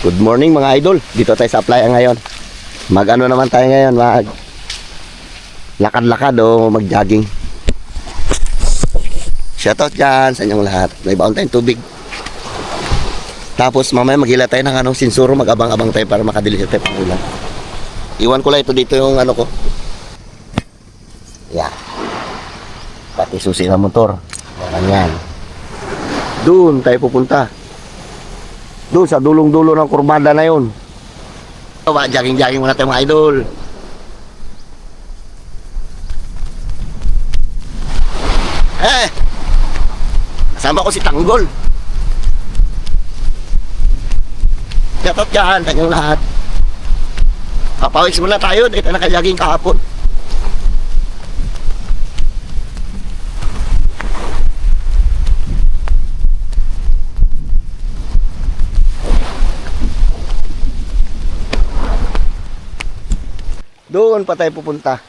Good morning mga idol. Dito tayo sa playa ngayon. Mag-ano naman tayo ngayon, mag lakad-lakad o mag-jogging. Shoutout dyan sa inyong lahat. May baon tayong tubig. Tapos mamaya maghila tayo ng sinsuro, mag-abang-abang tayo para makadili tayo pang ulan. Iwan ko lang ito dito yung ko. Yeah. Pati susi ng motor. Ganyan. Doon tayo pupunta. Doon sa dulong-dulo ng kurbada na yun. Jogging-jogging muna tayo mga idol. Kasama ko si Tanggol. Shoutout dyan, kanyang lahat. Papawis muna tayo, dito naka-jogging kahapon. Doon pa tayo pupunta.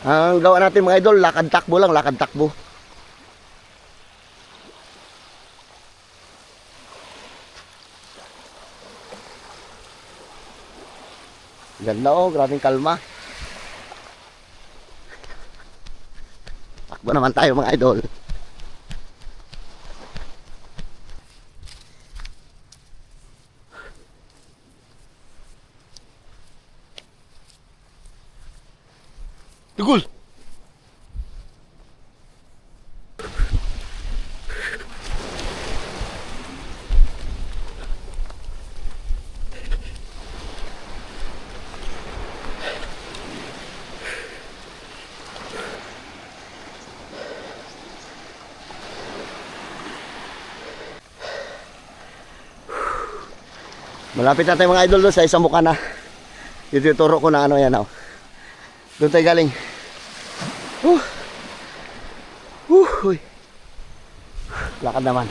Ang gawa natin mga idol, lakad-takbo lang, lakad-takbo. Ganda grabing kalma. Takbo naman tayo mga idol. Tugol! Malapit na tayo mga idol doon sa isang mukha na. Ituturo ko na yan. Doon tayo galing. Uy. Lakad naman.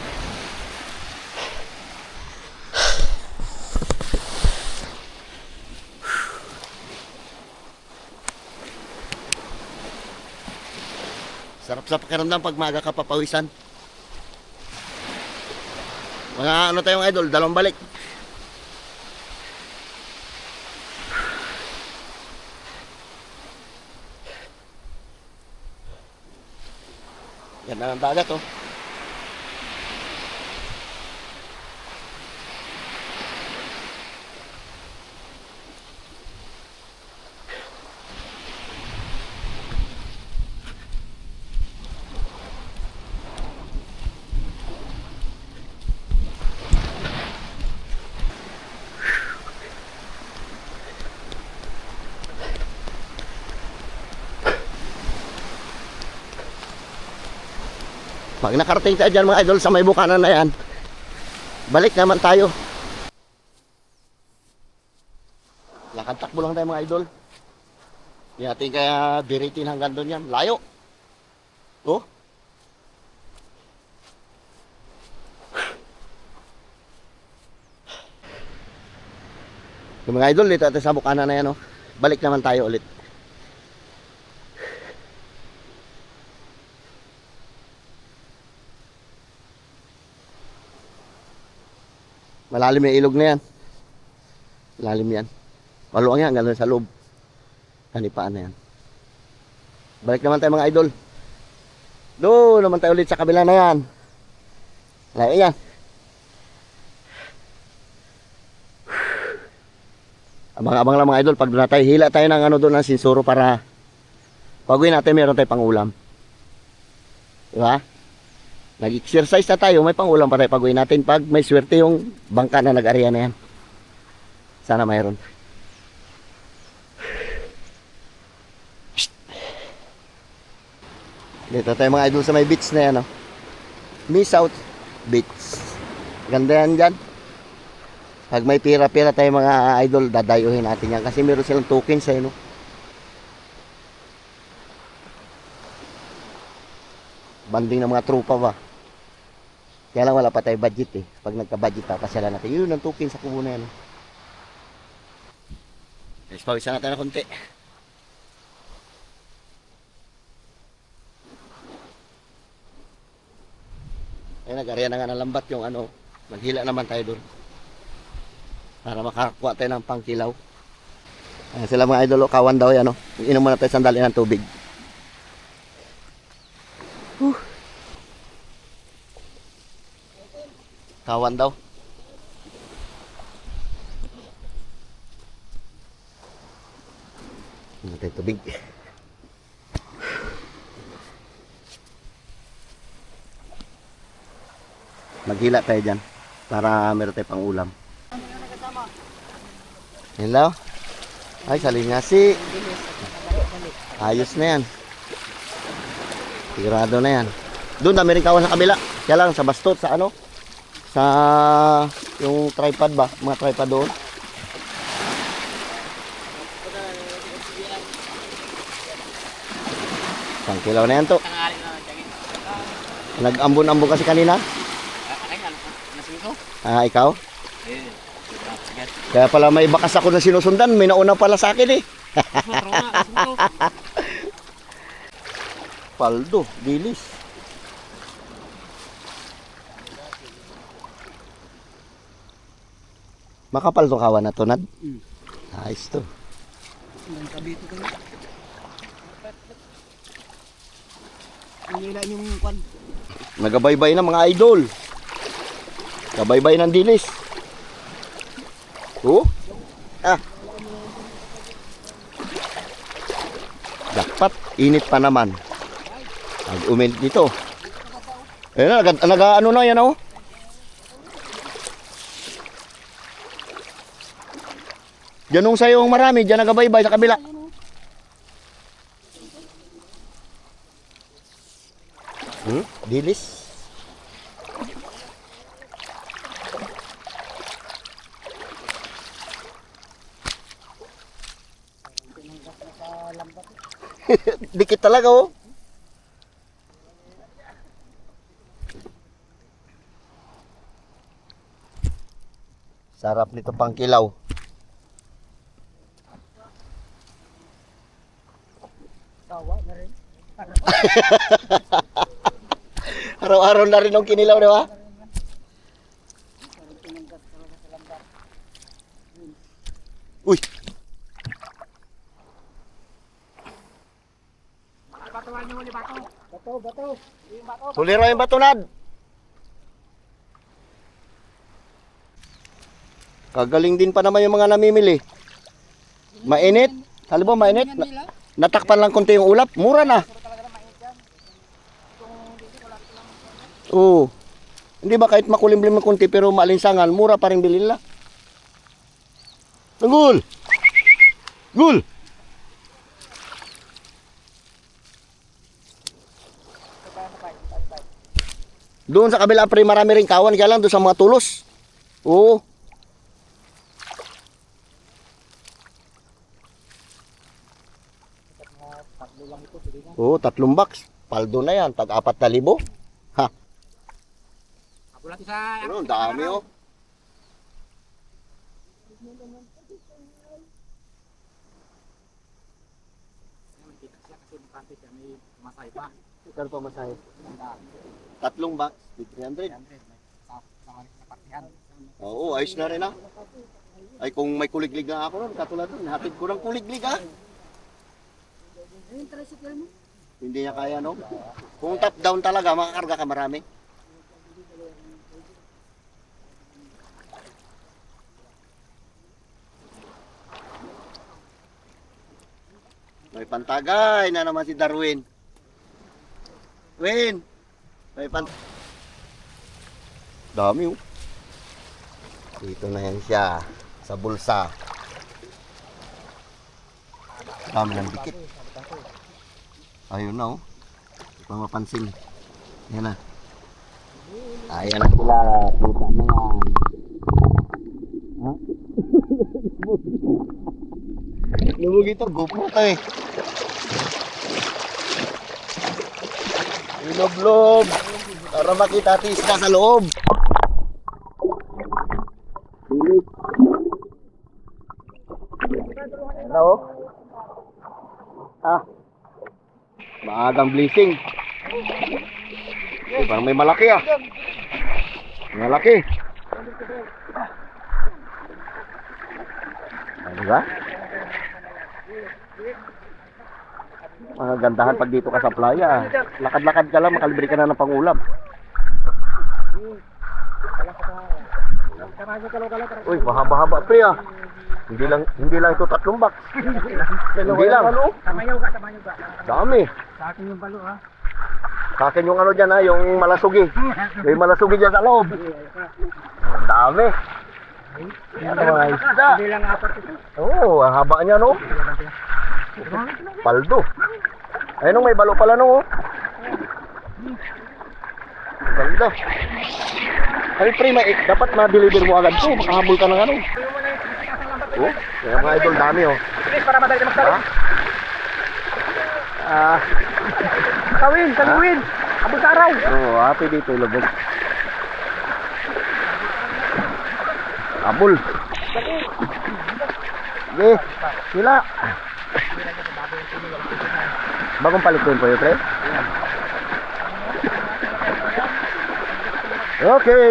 Sarap sa pakiramdam pag maaga ka papawisan. Mga tayo mga idol, dalawang balik. Ganda ng dagat Pag nakarating tayo dyan mga idol sa may bukanan na yan, balik naman tayo. Lakad-takbo lang tayo mga idol. Hindi natin kaya biritin hanggang doon yan. Layo. Yung mga idol, dito natin sa bukanan na yan. Balik naman tayo ulit. Malalim yung ilog na yan. Malalim yan. Maluwang yan, gano'n sa loob. Kanipaan na yan. Balik naman tayo mga idol. Doon naman tayo ulit sa kabila na yan. Layo yan. Abang-abang lang mga idol. Pag doon na tayo, hila tayo ng doon ng sinsuro para pag uwi natin meron tayo pang ulam. Diba? Nag-exercise na tayo, may pang-ulam pa tayo pag-uwi natin pag may swerte yung bangka na nag-area na yan. Sana mayroon. Dito tayo mga idol sa may beach na yan. Miss South Beach. Ganda yan dyan. Pag may pira-pira tayo mga idol, dadayuhin natin yan. Kasi meron silang tokens no? Banding ng mga tropa ba. Kaya lang wala pa tayo budget Pag nagka-budget pa, pasyalan natin. Yun ang tukin sa kubo na yan. Pawisan natin na konti. Kaya nag-area na nga ng lambat yung ano. Maghila naman tayo doon. Para makakuha tayo ng pangkilaw. Ayan sila mga idol, kawan daw yan. Inom muna tayo sandali ng tubig. Kawan daw. Inom tayo tubig. Maghila tayo dyan para meron tayo pang ulam. Hello? Ay, salingasi. Ayos na yan. Sigurado na yan. Doon, dami rin kawan sa kabila. Kaya lang, sa bastot, sa ano? Sa yung tripod ba? Mga tripod doon. Isang kilaw na yan to. Nag-ambon-ambon kasi kanina. Ah, ikaw? Kaya pala may bakas ako na sinusundan. May nauna pala sa akin eh. Paldo, dilis. Makapal to kawan na to, Nad? Ayos to. Nagabaybay na mga idol. Gabaybay ng dilis. Oh. Ah. Dapat init pa naman. Nag-uminit dito. Ayun na, ano na yan oh. Diyanong sayong marami, diyan nagabaybay sa kabila. Dilis. Dikit talaga oh. Sarap nito pang kilaw. Tawa na rin. Araw-araw na rin ang kinilaw, di ba? Uy. Bato. Tuliro yung bato, Nad. Kagaling din pa naman yung mga namimili. Mainit. Sabi mo, mainit. Natakpan lang konti yung ulap. Mura na. Oo. Hindi ba kahit makulimlim ng konti pero maalinsangan, mura pa rin bilhin nila. Gul! Gul! Doon sa kabila pre, marami rin kawan. Kaya lang doon sa mga tulos. Oo. Oo, 3 box. Paldo na yan. Tag 4,000. Ha? Ano, ang dami oh. Ikaw pa masahe. 3 box, 300. Oo, ayos na rin ah. Ay kung may kuliglig na ako ron, katulad doon, hatid ko ng kuliglig ah. Hindi niya kaya no? Kung top down talaga, makakarga ka marami. May pantagay na naman si Darwin. Win! May dami oh. Dito na yan siya. Sa bulsa. Dami ng dikit. Ayun na oh. Hindi ko mapansin. Yan na. Ayan na sila. Puta na yan. Ha? Lumog ito. GoPro ito eh. Iloblob. Para makita ating isda sa loob. Ayan na oh. Ah. Maagang blessing. Parang may malaki ah. Malaki. Diba? Mga gandahan pag dito ka sa playa. Lakad-lakad ka lang, makalibre ka na ng pangulam. Uy, mahaba-haba pre ah. Hindi lang ito 3 box. Hindi lang. Tamayaw ka. Dami. Sa akin yung balo ha. Sa akin yung ano dyan ha, yung malasugi. May malasugi dyan sa loob. Ang dami. Ano mga isda? Hindi lang 4 ito. Oo, ang haba niya no. Paldo. Ayun may balo pala no. Ganda. Ay pre, dapat ma-deliver mo agad to. Makahabol ka ng ano. Oh, kaya mga idol dami oh. Please, para madali na magsabi. Ah, Kaliwin. Abot sa araw. oh, happy dito lubog. Abol. Sige, sila. Bagong palit ko yun po yun, pre. Okay.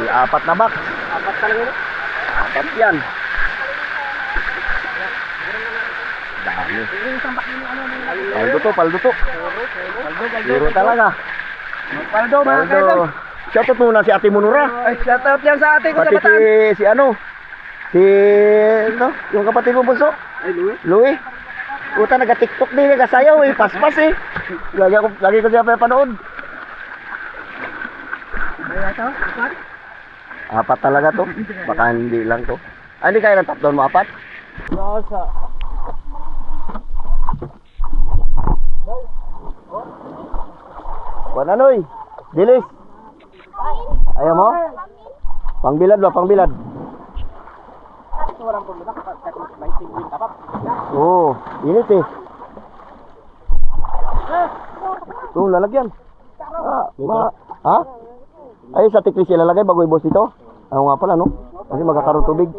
4 na box. 4 talaga yun. 4 yan. Dami. Paldo to. Liro talaga. Paldo, mga kaidol. Paldo. Shoutout muna si Ate Munura. Ay, shoutout yan sa ate ko sa Pati Bataan. si ano? Yung kapatid mo bunso? Ay, Louie. Louie. Uta naga-TikTok din, nagasayaw eh, paspas eh. Lagi ko siya panood. Ay, ito. 4 talaga to. Baka hindi lang to. Hindi kaya ng top down mo 4? Rosa. Wananoy. Dilis. Ayaw mo? Pangbilad ba? Pangbilad. Walang problema kapag lighting wing kapap. Oo, init eh. Oo, lalagyan. Ha? Ay, sa tiklis ilalagay bago i-boss ito? Ano nga pala, no? Kasi magkakaroon tubig.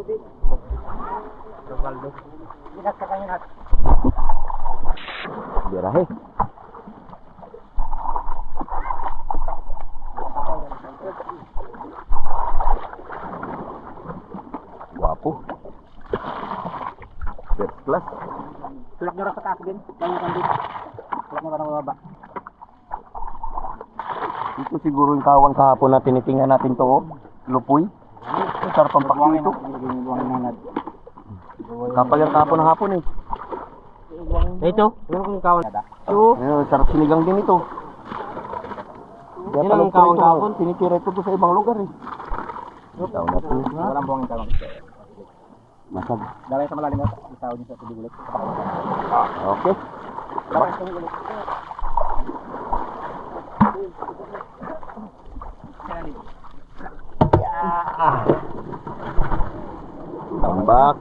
Inas ka kanya natin. Birahe. Guwapo. First class. Tulak nyo rin sa taas din. Ganyan kan din. Tulak nyo rin ang baba. Ito siguro yung kawang kahapon na tinitingnan natin to, oh. Lupoy. Ito, sarap ang pakyo ito. Kapal yung kahapon ng hapon eh. Ito? Yung kung kawan. Ayun, sarap sinigang din ito. Kaya Yun pala ang kawang kahapon. tinitira ito sa ibang lugar eh. Itaw na ito. Walang buwangin kawang. Masag. Dalay sa malalim na. Isaw din sa tubig ulit. Okay. Dalay sa tubig ulit. Tambak.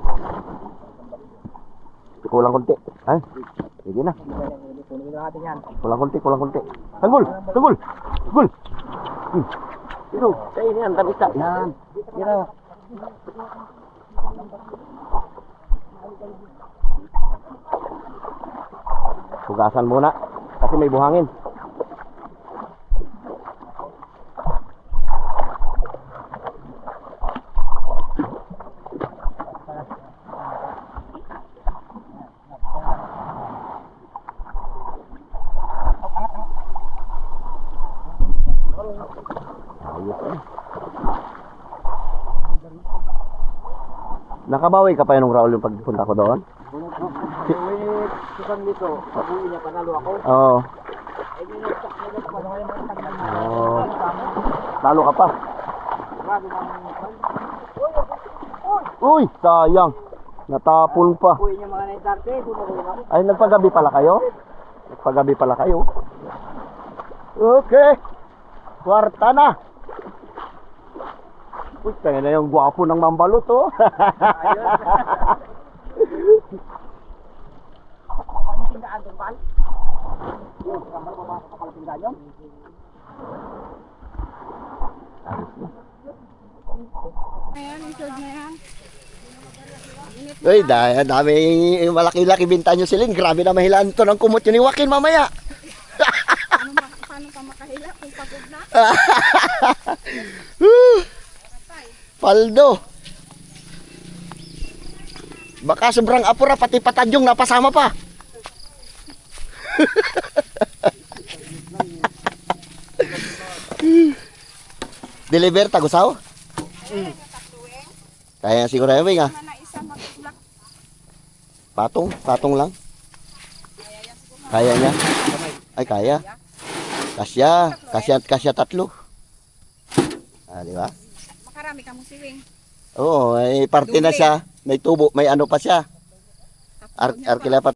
Kulang konti. Ay, sige na. Tuloy natin yan. Kulang konti. Tanggol. Gul. Ito, kayo yan, tabisa. Yan. Mira. Hugasan muna kasi may buhangin. Nakabawi ka pa yun ng Raul yung pagpunta ko doon? Susan dito, sabuhin niya, panalo ako. Oo. Talo ka pa. Uy, sayang. Natapon pa. Buhin niya mga naitarte, bumagay ako. Ay, nagpagabi pala kayo? Okay. Kwarta na. Uy, tayo na yung gwapo ng mambalot, oh. Anong tindaan doon, Val? Kamar pa ba kapal tindaan yun? Ayan, isod na yan. Uy, dami malaki-laki binta nyo siling. Grabe na mahilaan to ng kumot yun ni Joaquin mamaya. Paano pa makahila kung pag Sabog na. Paldo. Baka sobrang apura, pati patadyong napasama pa. Deliver tagusaw? Kaya siguro yan, nga. Na isa magulak. Patong lang. Kaya niya? Ay, kaya. Kasya tatlo. Ah, di ba? Makarami ka mong siwing. Oo, may parte na siya. May tubo, may ano pa siya. Arkila pa.